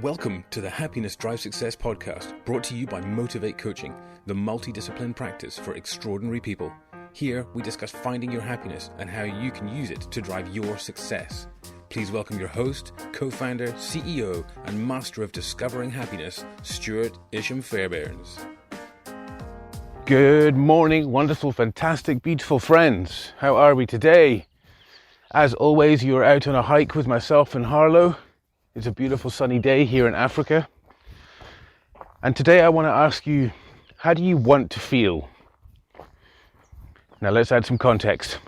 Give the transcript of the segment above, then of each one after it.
Welcome to the Happiness Drive Success podcast, brought to you by Motivate Coaching, the multidiscipline practice for extraordinary people. Here, we discuss finding your happiness and how you can use it to drive your success. Please welcome your host, co-founder, CEO, and master of discovering happiness, Stuart Isham-Fairbairns. Good morning, wonderful, fantastic, beautiful friends. How are we today? As always, you are out on a hike with myself and Harlow. It's a beautiful sunny day here in Africa. And today I want to ask you, how do you want to feel? Now let's add some context.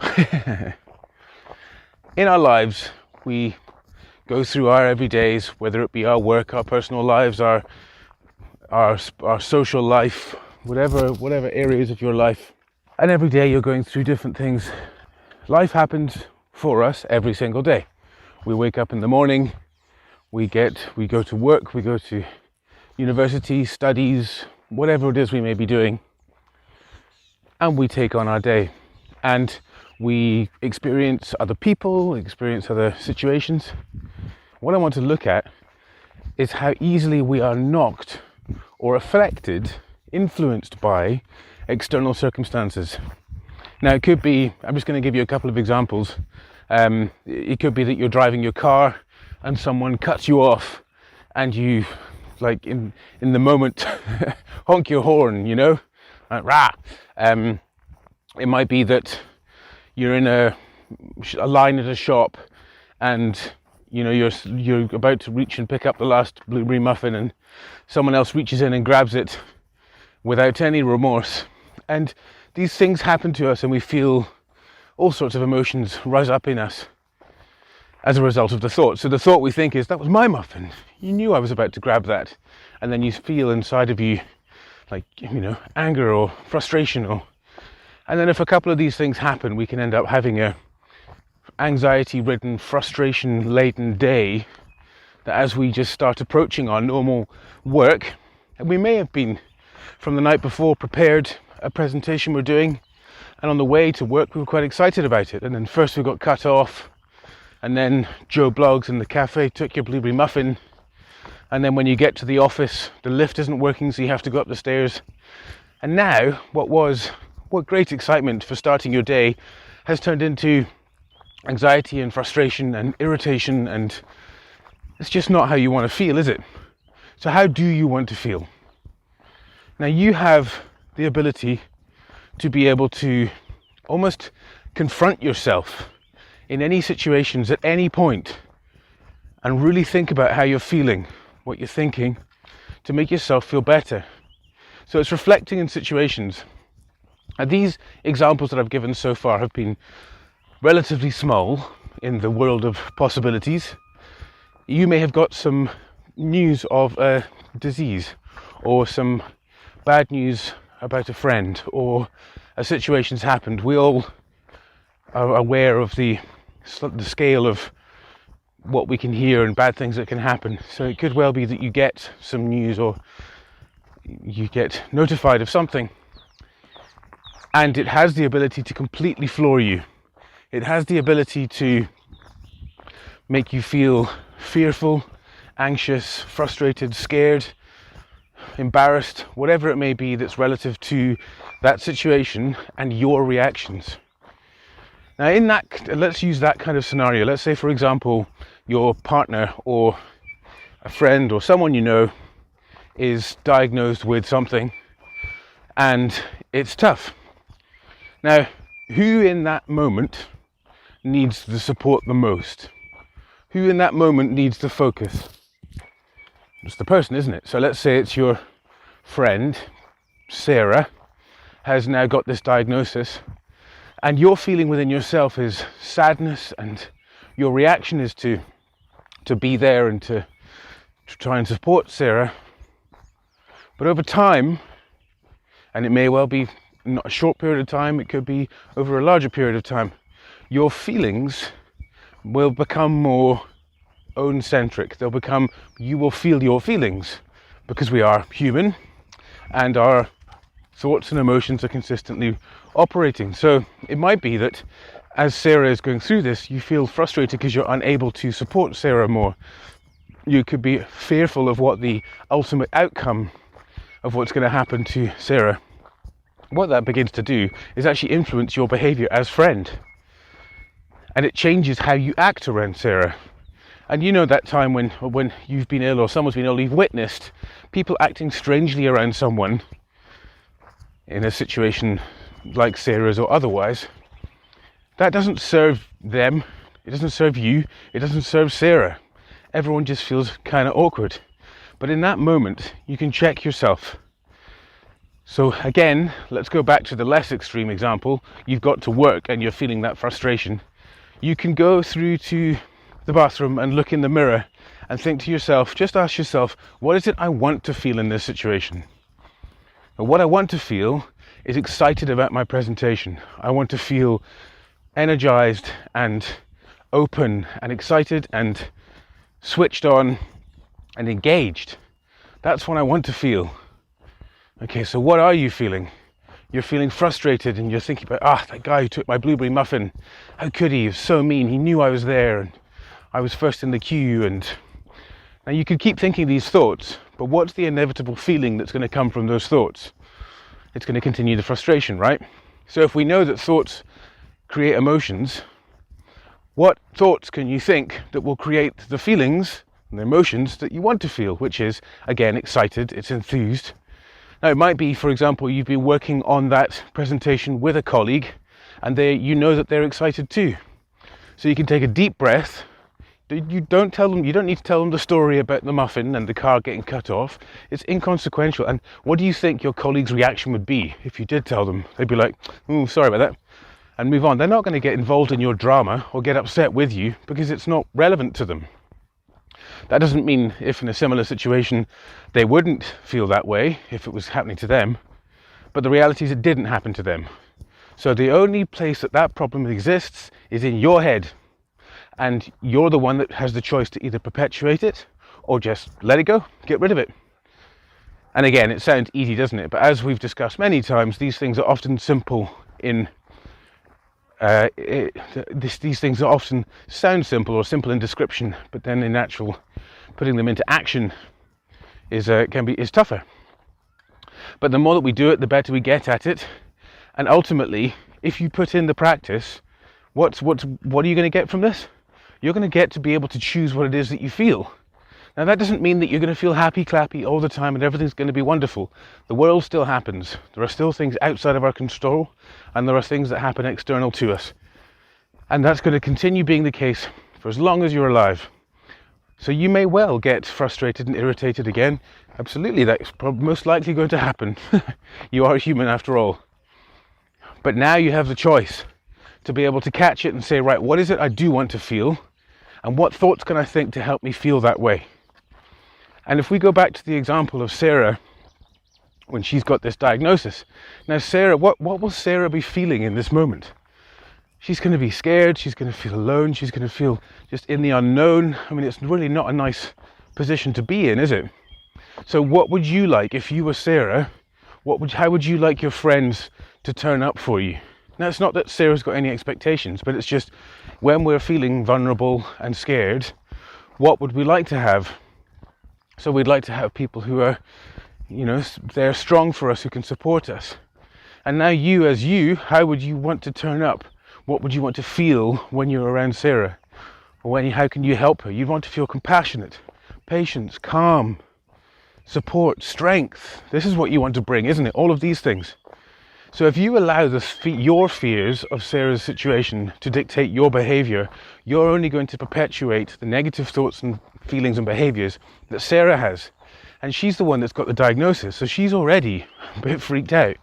In our lives, we go through our everydays, whether it be our work, our personal lives, our social life, whatever areas of your life. And every day you're going through different things. Life happens for us every single day. We wake up in the morning, we go to work, we go to university, studies, whatever it is we may be doing, and we take on our day. And we experience other people, experience other situations. What I want to look at is how easily we are knocked or affected, influenced by external circumstances. Now it could be, I'm just going to give you a couple of examples. It could be that you're driving your car and someone cuts you off and you, like in the moment, honk your horn, you know, like, rah. It might be that you're in a line at a shop and you know you're about to reach and pick up the last blueberry muffin and someone else reaches in and grabs it without any remorse. And these things happen to us and we feel all sorts of emotions rise up in us as a result of the thought. So the thought we think is, that was my muffin. You knew I was about to grab that. And then you feel inside of you like, you know, anger or frustration. And then if a couple of these things happen, we can end up having a anxiety-ridden, frustration-laden day that as we just start approaching our normal work, and we may have been from the night before prepared a presentation we're doing, and on the way to work we were quite excited about it, and then first we got cut off, and then Joe Bloggs in the cafe took your blueberry muffin, and then when you get to the office the lift isn't working so you have to go up the stairs, and now what great excitement for starting your day has turned into anxiety and frustration and irritation, and it's just not how you want to feel, is it? So how do you want to feel? Now you have the ability to be able to almost confront yourself in any situations at any point and really think about how you're feeling, what you're thinking, to make yourself feel better. So it's reflecting in situations. Now these examples that I've given so far have been relatively small in the world of possibilities. You may have got some news of a disease or some bad news about a friend or a situation's happened. We all are aware of the scale of what we can hear and bad things that can happen. So it could well be that you get some news or you get notified of something and it has the ability to completely floor you. It has the ability to make you feel fearful, anxious, frustrated, scared, embarrassed, whatever it may be that's relative to that situation and your reactions. Now let's use that kind of scenario. Let's say, for example, your partner or a friend or someone you know is diagnosed with something and it's tough. Now, who in that moment needs the support the most? Who in that moment needs the focus? It's the person, isn't it? So let's say it's your friend, Sarah, has now got this diagnosis, and your feeling within yourself is sadness, and your reaction is to be there and to try and support Sarah. But over time, and it may well be not a short period of time, it could be over a larger period of time, your feelings will become more own-centric. You will feel your feelings because we are human and our thoughts and emotions are consistently operating. So it might be that as Sarah is going through this, you feel frustrated because you're unable to support Sarah more. You could be fearful of what the ultimate outcome of what's going to happen to Sarah. What that begins to do is actually influence your behavior as friend. And it changes how you act around Sarah. And you know that time when you've been ill or someone's been ill, you've witnessed people acting strangely around someone in a situation like Sarah's or otherwise. That doesn't serve them, it doesn't serve you, it doesn't serve Sarah. Everyone just feels kind of awkward. But in that moment, you can check yourself. So again, let's go back to the less extreme example. You've got to work and you're feeling that frustration. You can go through to the bathroom and look in the mirror and think to yourself, just ask yourself, what is it I want to feel in this situation? And what I want to feel is excited about my presentation. I want to feel energized and open and excited and switched on and engaged. That's what I want to feel. Okay, so what are you feeling? You're feeling frustrated and you're thinking about, that guy who took my blueberry muffin, how could he? He was so mean. He knew I was there and I was first in the queue. And now you could keep thinking these thoughts, but what's the inevitable feeling that's going to come from those thoughts? It's going to continue the frustration, right? So if we know that thoughts create emotions, what thoughts can you think that will create the feelings and the emotions that you want to feel, which is, again, excited, it's enthused. Now, it might be, for example, you've been working on that presentation with a colleague and you know that they're excited too. So you can take a deep breath. You don't need to tell them the story about the muffin and the car getting cut off. It's inconsequential. And what do you think your colleague's reaction would be if you did tell them? They'd be like, "Oh, sorry about that," and move on. They're not going to get involved in your drama or get upset with you because it's not relevant to them. That doesn't mean if in a similar situation they wouldn't feel that way if it was happening to them, but the reality is it didn't happen to them. So the only place that problem exists is in your head, and you're the one that has the choice to either perpetuate it or just let it go, get rid of it. And again, it sounds easy, doesn't it? But as we've discussed many times, these things are often simple in these things are often sound simple or simple in description, but then in actual putting them into action is tougher. But the more that we do it, the better we get at it. And ultimately, if you put in the practice, what are you going to get from this? You're going to get to be able to choose what it is that you feel. Now, that doesn't mean that you're going to feel happy clappy all the time and everything's going to be wonderful. The world still happens. There are still things outside of our control, and there are things that happen external to us. And that's going to continue being the case for as long as you're alive. So you may well get frustrated and irritated again. Absolutely, that's most likely going to happen. You are human after all. But now you have the choice to be able to catch it and say, right, what is it I do want to feel? And what thoughts can I think to help me feel that way? And if we go back to the example of Sarah, when she's got this diagnosis. Now Sarah, what will Sarah be feeling in this moment? She's going to be scared, she's going to feel alone, she's going to feel just in the unknown. I mean, it's really not a nice position to be in, is it? So what would you like if you were Sarah? How would you like your friends to turn up for you? Now, it's not that Sarah's got any expectations, but it's just when we're feeling vulnerable and scared, what would we like to have? So we'd like to have people who are, they're strong for us, who can support us. And now how would you want to turn up? What would you want to feel when you're around Sarah? Or how can you help her? You'd want to feel compassionate, patience, calm, support, strength. This is what you want to bring, isn't it? All of these things. So if you allow your fears of Sarah's situation to dictate your behavior, you're only going to perpetuate the negative thoughts and feelings and behaviors that Sarah has. And she's the one that's got the diagnosis, so she's already a bit freaked out.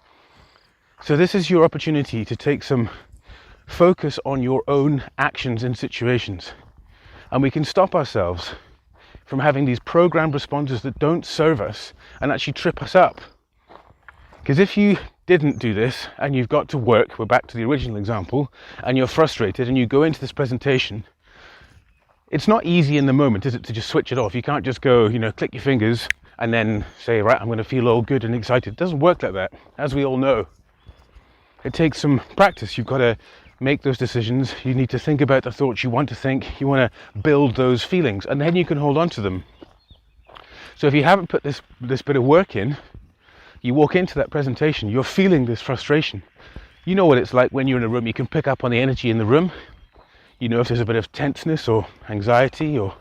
So this is your opportunity to take some focus on your own actions in situations. And we can stop ourselves from having these programmed responses that don't serve us and actually trip us up. Because if you didn't do this and you've got to work, we're back to the original example, and you're frustrated and you go into this presentation, it's not easy in the moment, is it, to just switch it off? You can't just go, click your fingers and then say, right, I'm going to feel all good and excited. It doesn't work like that, as we all know. It takes some practice. You've got to make those decisions. You need to think about the thoughts you want to think. You want to build those feelings, and then you can hold on to them. So if you haven't put this bit of work in, you walk into that presentation, you're feeling this frustration. You know what it's like when you're in a room. You can pick up on the energy in the room. You know if there's a bit of tenseness or anxiety, or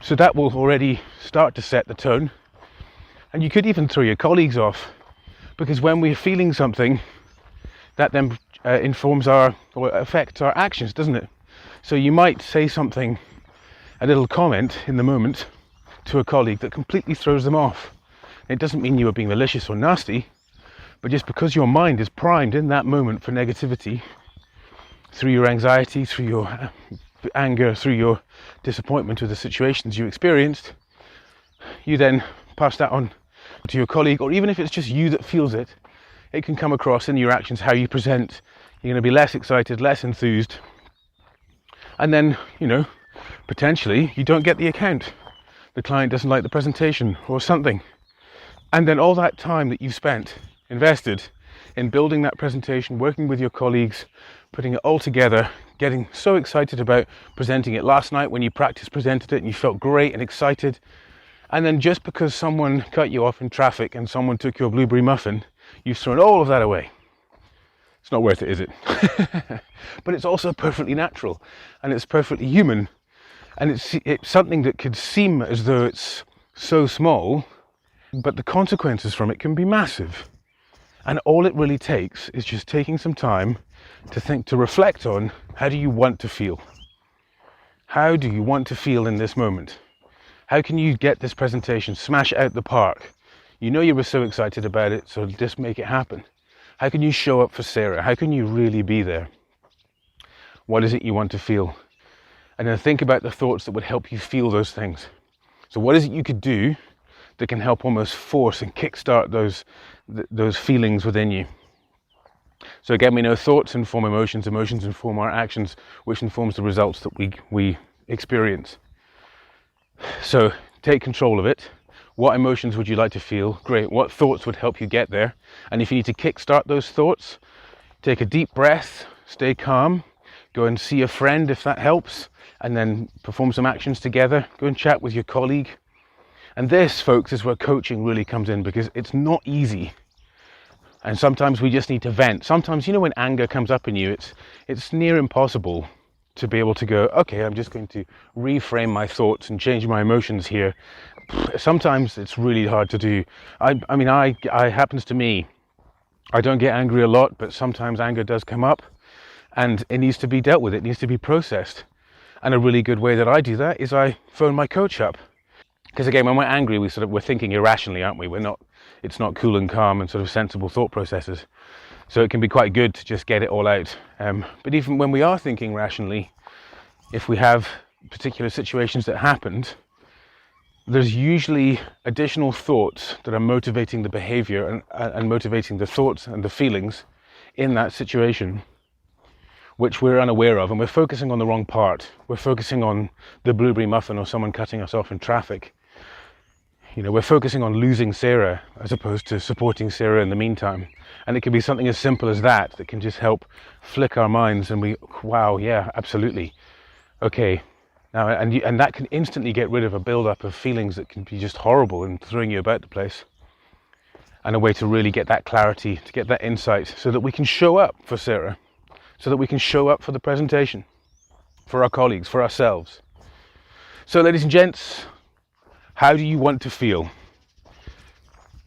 so that will already start to set the tone. And you could even throw your colleagues off, because when we're feeling something, that then informs or affects our actions, doesn't it? So you might say something, a little comment in the moment to a colleague that completely throws them off. It doesn't mean you are being malicious or nasty, but just because your mind is primed in that moment for negativity, through your anxiety, through your anger, through your disappointment with the situations you experienced, you then pass that on to your colleague, or even if it's just you that feels it, it can come across in your actions, how you present. You're going to be less excited, less enthused, and then, potentially you don't get the account. The client doesn't like the presentation or something. And then all that time that you've spent, invested in building that presentation, working with your colleagues, putting it all together, getting so excited about presenting it last night when you presented it and you felt great and excited. And then just because someone cut you off in traffic and someone took your blueberry muffin, you've thrown all of that away. It's not worth it, is it? But it's also perfectly natural, and it's perfectly human. And it's something that could seem as though it's so small, but the consequences from it can be massive. And all it really takes is just taking some time to think, to reflect on, how do you want to feel? How do you want to feel in this moment? How can you get this presentation, smash out the park? You know you were so excited about it, so just make it happen. How can you show up for Sarah? How can you really be there? What is it you want to feel? And then think about the thoughts that would help you feel those things. So what is it you could do that can help almost force and kickstart those feelings within you? So again, we know thoughts inform emotions, emotions inform our actions, which informs the results that we experience. So take control of it. What emotions would you like to feel? Great. What thoughts would help you get there? And if you need to kickstart those thoughts, take a deep breath, stay calm, go and see a friend if that helps, and then perform some actions together. Go and chat with your colleague. And this, folks, is where coaching really comes in, because it's not easy. And sometimes we just need to vent. Sometimes, when anger comes up in you, it's near impossible to be able to go, okay, I'm just going to reframe my thoughts and change my emotions here. Sometimes it's really hard to do. I happens to me, I don't get angry a lot, but sometimes anger does come up, and it needs to be dealt with. It needs to be processed. And a really good way that I do that is I phone my coach up. Because again, when we're angry, we're thinking irrationally, aren't we? It's not cool and calm and sort of sensible thought processes. So it can be quite good to just get it all out. But even when we are thinking rationally, if we have particular situations that happened, there's usually additional thoughts that are motivating the behavior and motivating the thoughts and the feelings in that situation, which we're unaware of, and we're focusing on the wrong part. We're focusing on the blueberry muffin or someone cutting us off in traffic. We're focusing on losing Sarah as opposed to supporting Sarah in the meantime. And it can be something as simple as that can just help flick our minds, and wow, yeah, absolutely. Okay, now, and that can instantly get rid of a build-up of feelings that can be just horrible and throwing you about the place. And a way to really get that clarity, to get that insight, so that we can show up for Sarah, so that we can show up for the presentation, for our colleagues, for ourselves. So, ladies and gents, how do you want to feel?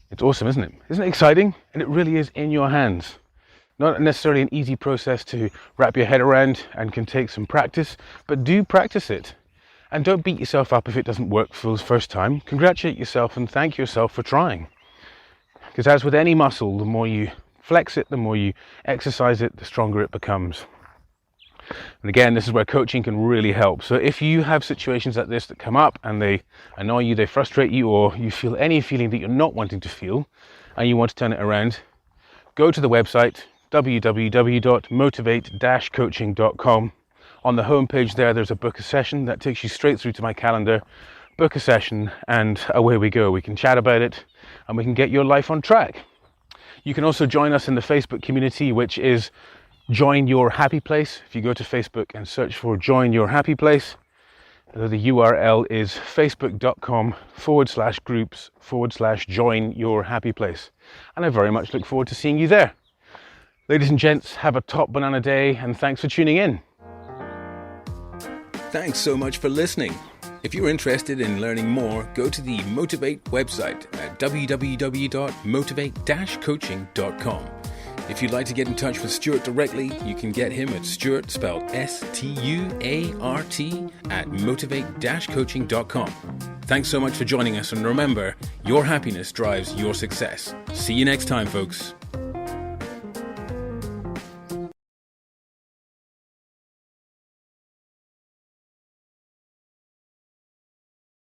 It's awesome, isn't it? Isn't it exciting? And it really is in your hands. Not necessarily an easy process to wrap your head around, and can take some practice, but do practice it. And don't beat yourself up if it doesn't work for the first time. Congratulate yourself and thank yourself for trying. Because as with any muscle, the more you flex it, the more you exercise it, the stronger it becomes. And again, this is where coaching can really help. So if you have situations like this that come up and they annoy you, they frustrate you, or you feel any feeling that you're not wanting to feel and you want to turn it around, go to the website www.motivate-coaching.com. On the homepage there's a book a session that takes you straight through to my calendar. Book a session and away we go. We can chat about it and we can get your life on track. You can also join us in the Facebook community, which is Join Your Happy Place. If you go to Facebook and search for Join Your Happy Place, The URL is facebook.com/groups/join your happy place. And I very much look forward to seeing you there. Ladies and gents, have a top banana day and thanks for tuning in. Thanks so much for listening. If you're interested in learning more, go to the Motivate website at www.motivate-coaching.com. If you'd like to get in touch with Stuart directly, you can get him at Stuart, spelled S-T-U-A-R-T, at motivate-coaching.com. Thanks so much for joining us, and remember, your happiness drives your success. See you next time, folks.